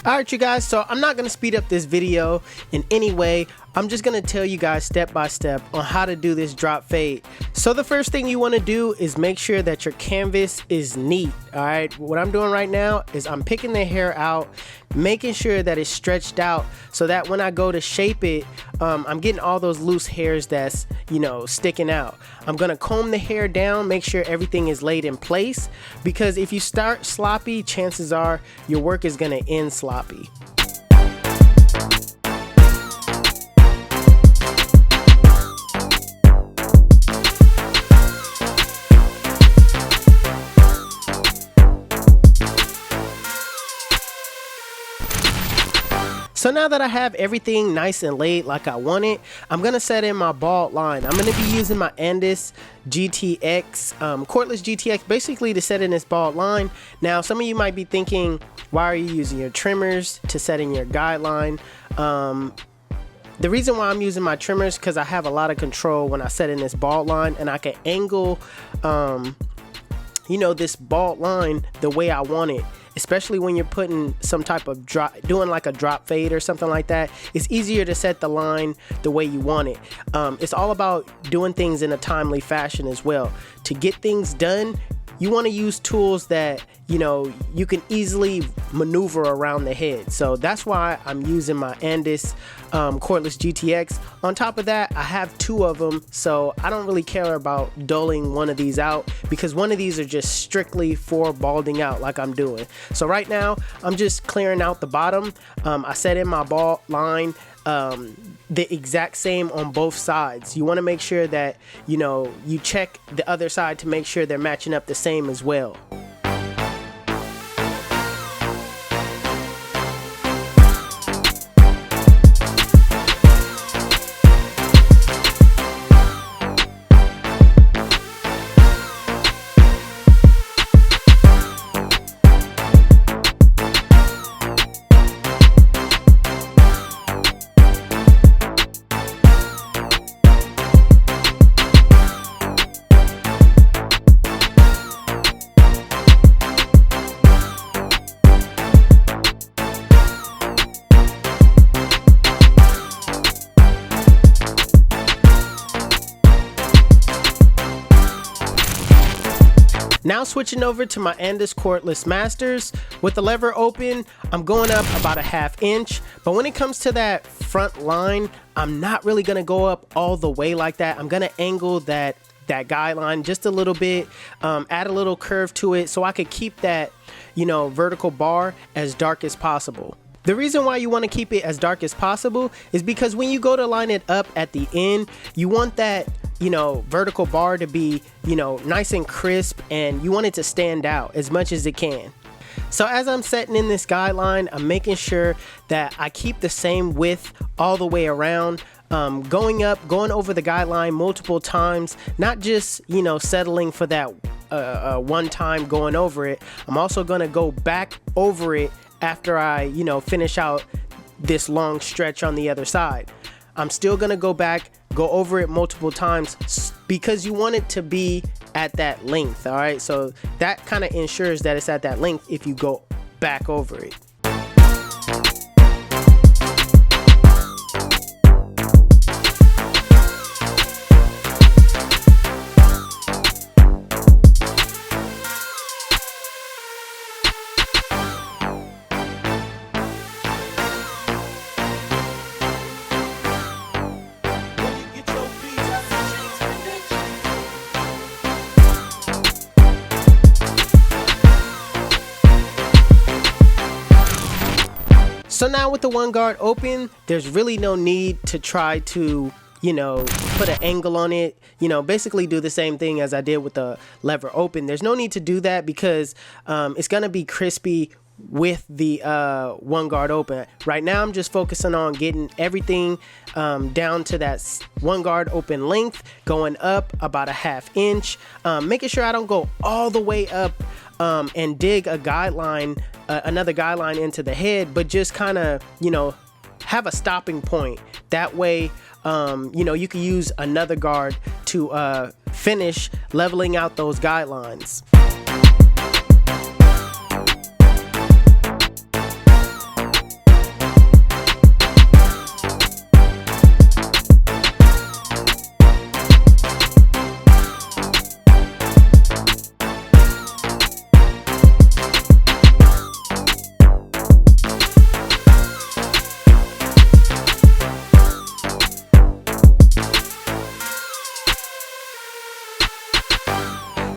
Alright you guys, so I'm not going to speed up this video in any way. I'm just going to tell you guys step by step on how to do this drop fade. So the first thing you want to do is make sure that your canvas is neat. Alright, what I'm doing right now is I'm picking the hair out, making sure that it's stretched out so that when I go to shape it, I'm getting all those loose hairs that's, sticking out. I'm going to comb the hair down, make sure everything is laid in place, because if you start sloppy, chances are your work is going to end sloppy. So now that I have everything nice and laid like I want it, I'm going to set in my bald line. I'm going to be using my Andis GTX, cordless GTX, basically to set in this bald line. Now, some of you might be thinking, why are you using your trimmers to set in your guideline? The reason why I'm using my trimmers because I have a lot of control when I set in this bald line, and I can angle, this bald line the way I want it. Especially when you're putting some type of drop, doing like a drop fade or something like that, it's easier to set the line the way you want it. It's all about doing things in a timely fashion as well. To get things done, you want to use tools that you can easily maneuver around the head. So that's why I'm using my Andis cordless GTX. On top of that, I have two of them, so I don't really care about dulling one of these out because one of these are just strictly for balding out like I'm doing. So right now I'm just clearing out the bottom. I set in my bald line the exact same on both sides. You want to make sure that you check the other side to make sure they're matching up the same as well. Now switching over to my Andis cordless masters. With the lever open, I'm going up about a ½ inch, but when it comes to that front line, I'm not really gonna go up all the way like that. I'm gonna angle that guideline just a little bit, add a little curve to it so I could keep that vertical bar as dark as possible. The reason why you want to keep it as dark as possible is because when you go to line it up at the end, you want that vertical bar to be nice and crisp, and you want it to stand out as much as it can. So as I'm setting in this guideline, I'm making sure that I keep the same width all the way around, going over the guideline multiple times, not just settling for that one time going over it. I'm also going to go back over it after I finish out this long stretch on the other side. I'm still gonna go back, go over it multiple times because you want it to be at that length. All right, so that kind of ensures that it's at that length if you go back over it. So now with the one guard open, there's really no need to try to, put an angle on it, basically do the same thing as I did with the lever open. There's no need to do that because it's going to be crispy with the one guard open. Right now I'm just focusing on getting everything down to that one guard open length, going up about a ½ inch, making sure I don't go all the way up and dig a guideline, another guideline into the head, but just kind of have a stopping point. That way you can use another guard to finish leveling out those guidelines.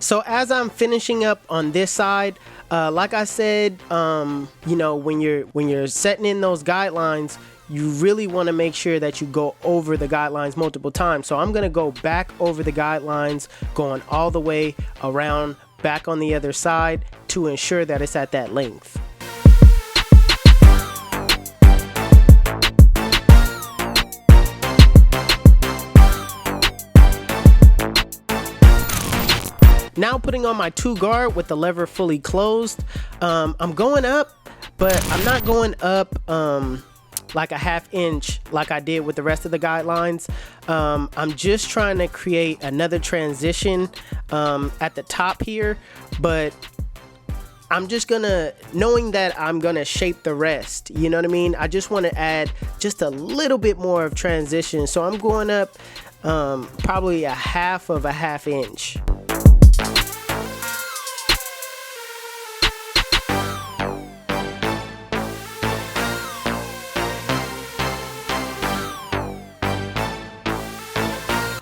So as I'm finishing up on this side, like I said, you know, when you're setting in those guidelines, you really want to make sure that you go over the guidelines multiple times. So I'm going to go back over the guidelines, going all the way around back on the other side to ensure that it's at that length. Now putting on my 2 guard with the lever fully closed, I'm going up, but I'm not going up like a 1/2 inch like I did with the rest of the guidelines. I'm just trying to create another transition at the top here, but I'm just gonna, knowing that I'm gonna shape the rest, you know what I mean? I just want to add just a little bit more of transition. So I'm going up probably a 1/2 inch.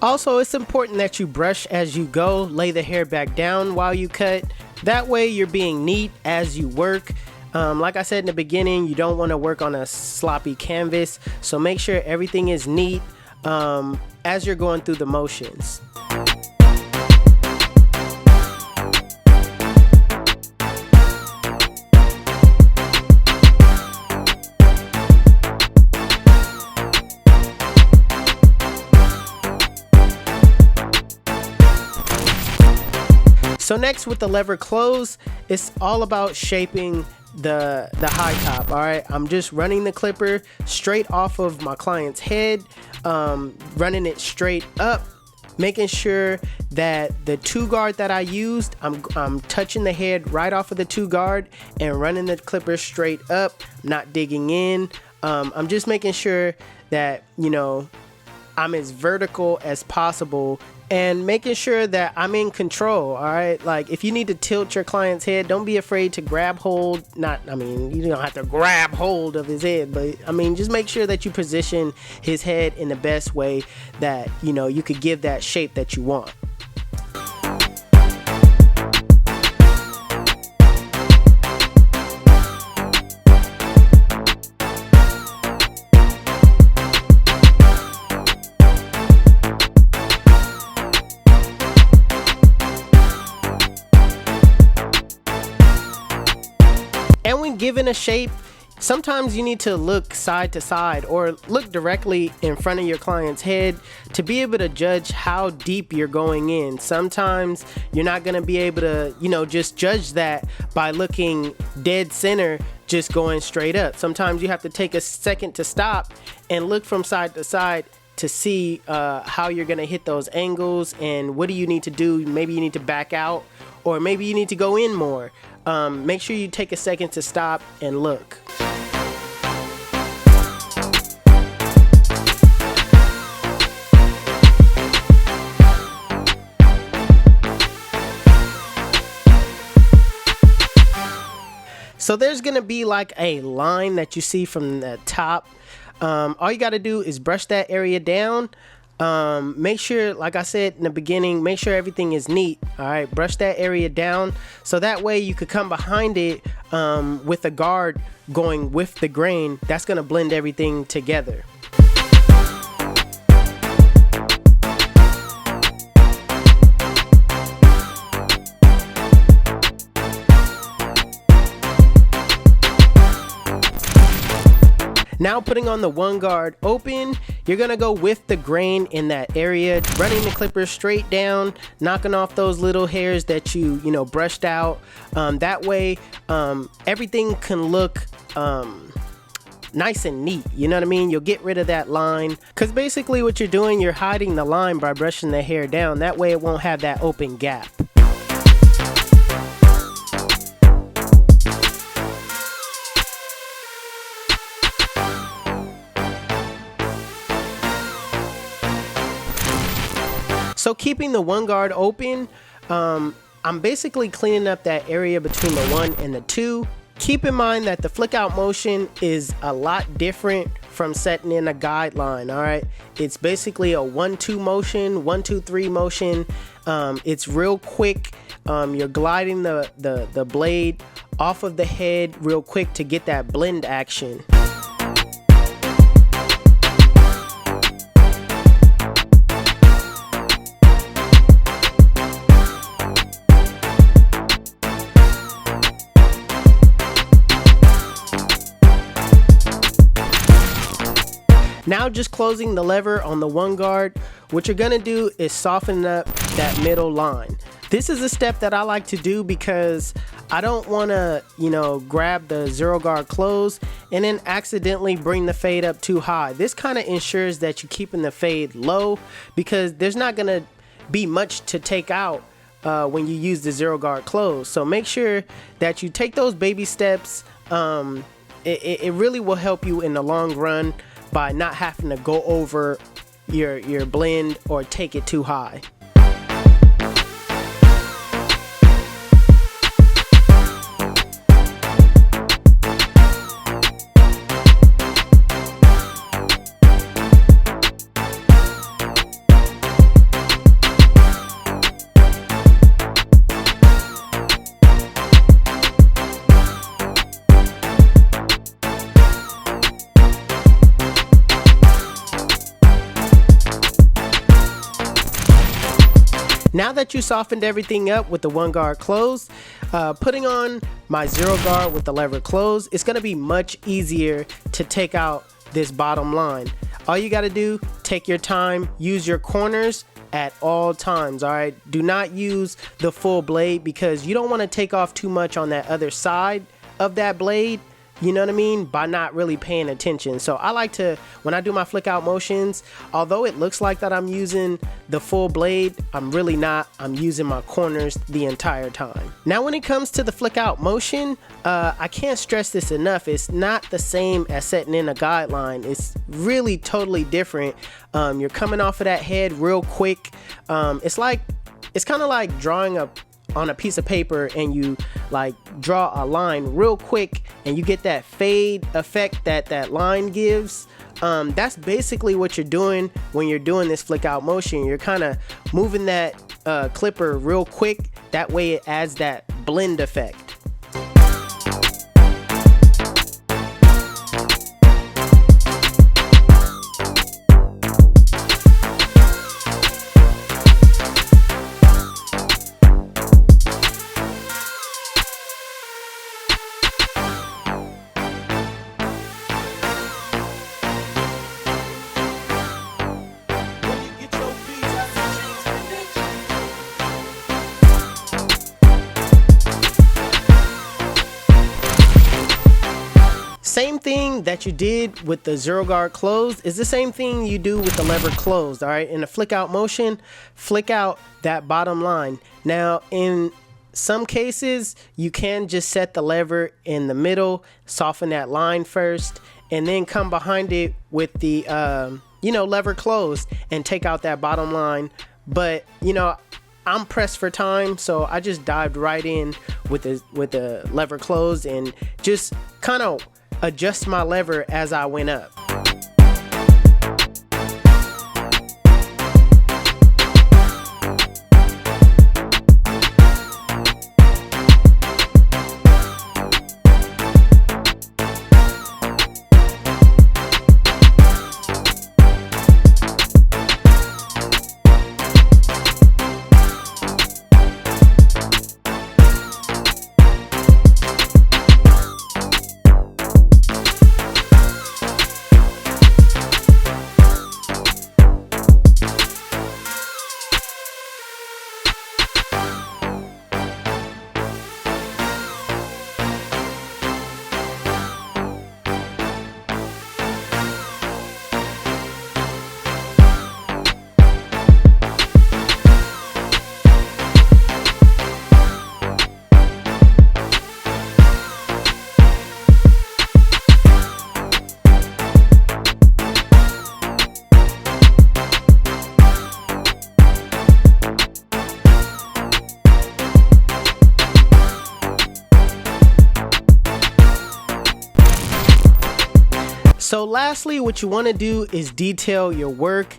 Also, it's important that you brush as you go, lay the hair back down while you cut. That way you're being neat as you work. Like I said in the beginning, you don't want to work on a sloppy canvas, so make sure everything is neat as you're going through the motions. So next, with the lever closed, it's all about shaping the high top. All right, I'm just running the clipper straight off of my client's head, running it straight up, making sure that the 2 guard that I used, I'm touching the head right off of the 2 guard and running the clipper straight up, not digging in. I'm just making sure that, you know, I'm as vertical as possible and making sure that I'm in control. All right, like if you need to tilt your client's head, don't be afraid to grab hold. I mean, you don't have to grab hold of his head, but I mean, just make sure that you position his head in the best way that, you know, you could give that shape that you want. And when given a shape, sometimes you need to look side to side or look directly in front of your client's head to be able to judge how deep you're going in. Sometimes you're not going to be able to, you know, just judge that by looking dead center, just going straight up. Sometimes you have to take a second to stop and look from side to side to see how you're going to hit those angles and what do you need to do. Maybe you need to back out, or maybe you need to go in more. Make sure you take a second to stop and look. So there's gonna be like a line that you see from the top. All you gotta do is brush that area down. Make sure, like I said in the beginning, make sure everything is neat. All right, brush that area down so that way you could come behind it with a guard going with the grain. That's gonna blend everything together. Now putting on the 1 guard open, you're gonna go with the grain in that area, running the clipper straight down, knocking off those little hairs that you brushed out. That way, everything can look nice and neat. You know what I mean? You'll get rid of that line, because basically what you're doing, you're hiding the line by brushing the hair down. That way it won't have that open gap. So keeping the 1 guard open, I'm basically cleaning up that area between the 1 and the 2. Keep in mind that the flick out motion is a lot different from setting in a guideline. All right, it's basically a 1-2 motion, 1-2-3 motion. It's real quick. You're gliding the blade off of the head real quick to get that blend action. Now just closing the lever on the one guard, what you're gonna do is soften up that middle line. This is a step that I like to do because I don't wanna, grab the zero guard close and then accidentally bring the fade up too high. This kind of ensures that you're keeping the fade low because there's not gonna be much to take out when you use the zero guard close. So make sure that you take those baby steps. It really will help you in the long run by not having to go over your blend or take it too high. Now that you softened everything up with the one guard closed, putting on my zero guard with the lever closed, it's gonna be much easier to take out this bottom line. All you gotta do, take your time, use your corners at all times. All right, do not use the full blade because you don't want to take off too much on that other side of that blade, you know what I mean, by not really paying attention. So I like to, when I do my flick out motions, although it looks like that I'm using the full blade, I'm really not. I'm using my corners the entire time. Now when it comes to the flick out motion, I can't stress this enough. It's not the same as setting in a guideline. It's really totally different. You're coming off of that head real quick. It's kind of like drawing on a piece of paper and you like draw a line real quick and you get that fade effect that line gives. That's basically what you're doing when you're doing this flick out motion. You're kind of moving that clipper real quick. That way it adds that blend effect. Same thing that you did with the zero guard closed is the same thing you do with the lever closed. All right, in a flick out motion, flick out that bottom line. Now in some cases you can just set the lever in the middle, soften that line first, and then come behind it with the lever closed and take out that bottom line. But I'm pressed for time, so I just dived right in with the lever closed and just kind of adjust my lever as I went up. So lastly, what you want to do is detail your work.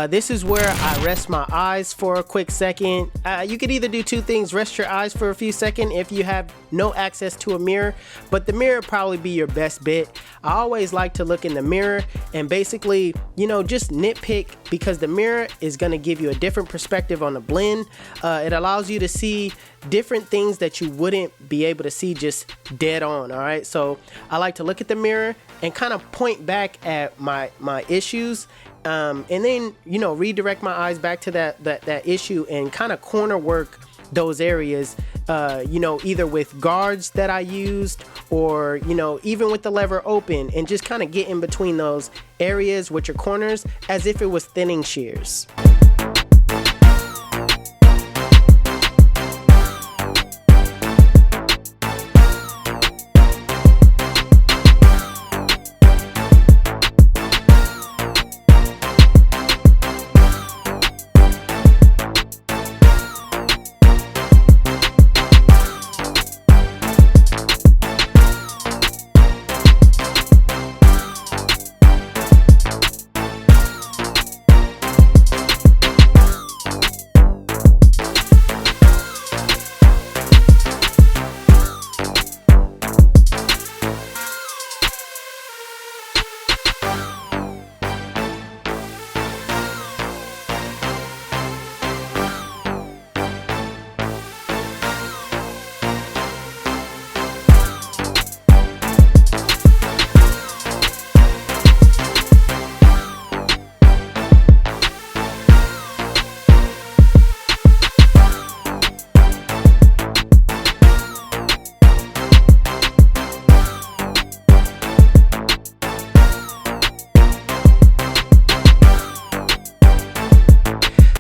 This is where I rest my eyes for a quick second. You could either do two things: rest your eyes for a few seconds if you have no access to a mirror, but the mirror probably be your best bet. I always like to look in the mirror and basically, just nitpick, because the mirror is going to give you a different perspective on the blend. It allows you to see different things that you wouldn't be able to see just dead on. All right, so I like to look at the mirror and kind of point back at my issues, and then redirect my eyes back to that issue and kind of corner work those areas, either with guards that I used, or even with the lever open, and just kind of get in between those areas with your corners as if it was thinning shears.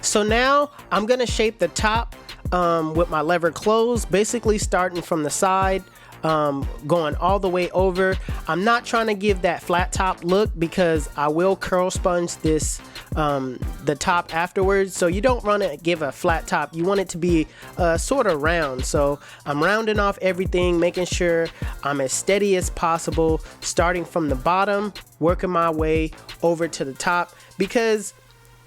So now I'm gonna shape the top with my lever closed, basically starting from the side, going all the way over. I'm not trying to give that flat top look, because I will curl sponge this the top afterwards. So you don't want to give a flat top, you want it to be sort of round. So I'm rounding off everything, making sure I'm as steady as possible, starting from the bottom, working my way over to the top, because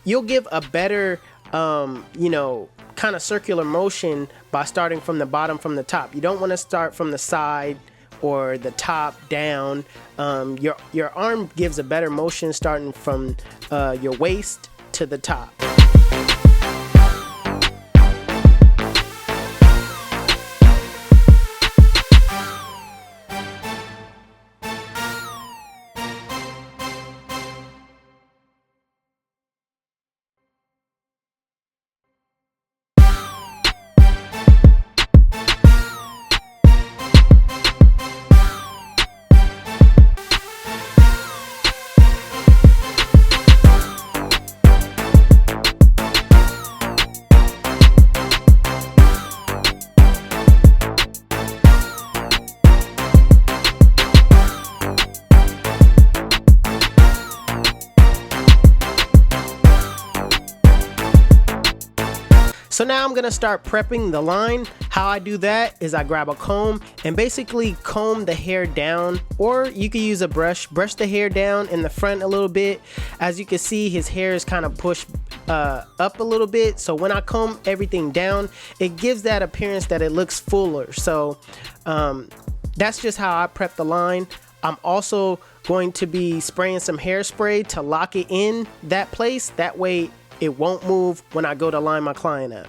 you'll give a better kind of circular motion by starting from the bottom from the top. You don't want to start from the side or the top down. Your arm gives a better motion starting from your waist to the top. So now I'm gonna start prepping the line. How I do that is I grab a comb and basically comb the hair down, or you can use a brush the hair down in the front a little bit. As you can see, his hair is kind of pushed up a little bit. So when I comb everything down, it gives that appearance that it looks fuller. So that's just how I prep the line. I'm also going to be spraying some hairspray to lock it in that place. That way it won't move when I go to line my client up.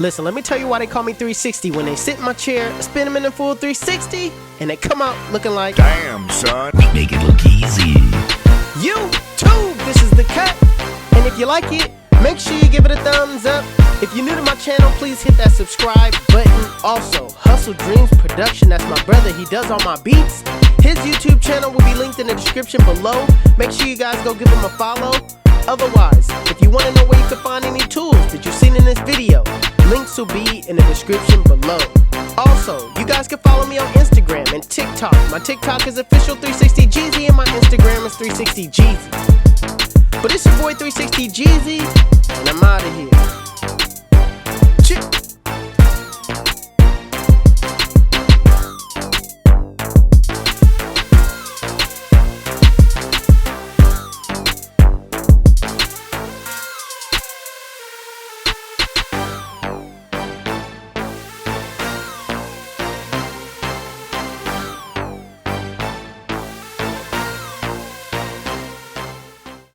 Listen, let me tell you why they call me 360. When they sit in my chair, spin them in the full 360, and they come out looking like, damn, son. Make it look easy. YouTube, this is the cut. And if you like it, make sure you give it a thumbs up. If you're new to my channel, please hit that subscribe button. Also, Hustle Dreams Production, that's my brother, he does all my beats. His YouTube channel will be linked in the description below. Make sure you guys go give him a follow. Otherwise, if you want to know where you can find any tools that you've seen in this video, links will be in the description below. Also, you guys can follow me on Instagram and TikTok. My TikTok is official360Jeezy and my Instagram is 360Jeezy. But it's your boy 360Jeezy,